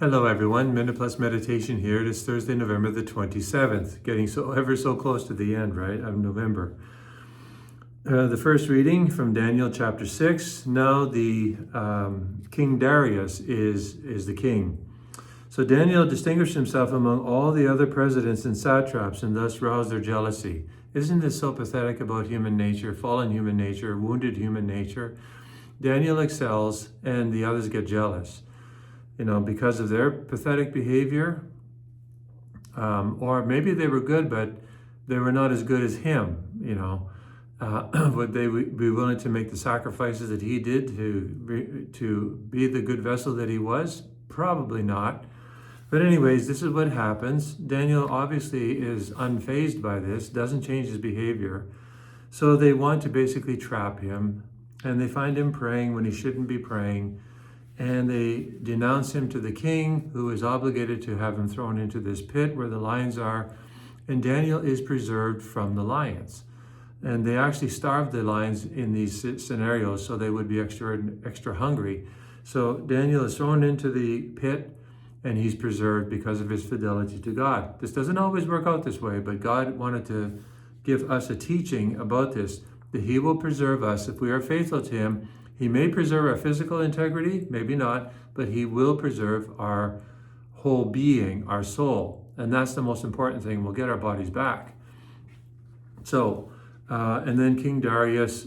Hello everyone, Minute Plus Meditation here. It is Thursday, November the 27th, getting ever so close to the end, right, of November. The first reading from Daniel chapter 6. Now the King Darius is the king. So Daniel distinguished himself among all the other presidents and satraps and thus roused their jealousy. Isn't this so pathetic about human nature, fallen human nature, wounded human nature? Daniel excels and the others get jealous. Because of their pathetic behavior, or maybe they were good, but they were not as good as him, Would they be willing to make the sacrifices that he did to be the good vessel that he was? Probably not. But anyways, this is what happens. Daniel obviously is unfazed by this, doesn't change his behavior. So they want to basically trap him, and they find him praying when he shouldn't be praying. And they denounce him to the king, who is obligated to have him thrown into this pit where the lions are. And Daniel is preserved from the lions. And they actually starve the lions in these scenarios so they would be extra hungry. So Daniel is thrown into the pit and he's preserved because of his fidelity to God. This doesn't always work out this way, but God wanted to give us a teaching about this, that he will preserve us if we are faithful to him. He may preserve our physical integrity, maybe not, but he will preserve our whole being, our soul. And that's the most important thing. We'll get our bodies back. So, and then King Darius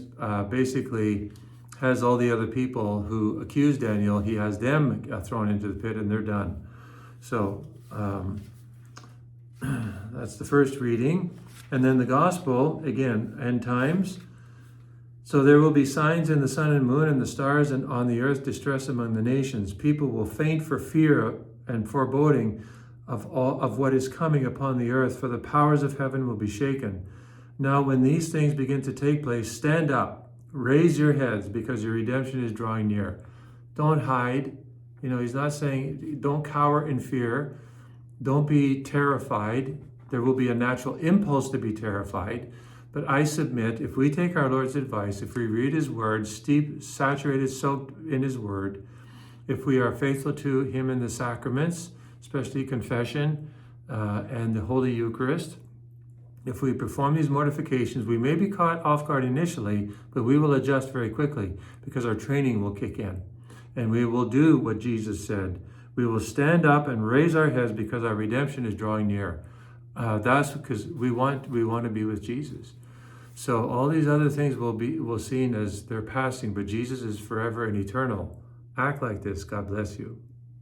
basically has all the other people who accuse Daniel, he has them thrown into the pit and they're done. So, that's the first reading. And then the gospel, again, end times. So there will be signs in the sun and moon and the stars, and on the earth distress among the nations. People will faint for fear and foreboding of what is coming upon the earth, for the powers of heaven will be shaken. Now when these things begin to take place, stand up, raise your heads, because your redemption is drawing near. Don't hide. He's not saying don't cower in fear. Don't be terrified. There will be a natural impulse to be terrified. But I submit, if we take our Lord's advice, if we read his word, saturated, soaked in his word, if we are faithful to him in the sacraments, especially confession and the Holy Eucharist, if we perform these mortifications, we may be caught off guard initially, but we will adjust very quickly because our training will kick in. And we will do what Jesus said. We will stand up and raise our heads because our redemption is drawing near. That's because we want to be with Jesus. So all these other things will be seen as they're passing, but Jesus is forever and eternal. Act like this. God bless you.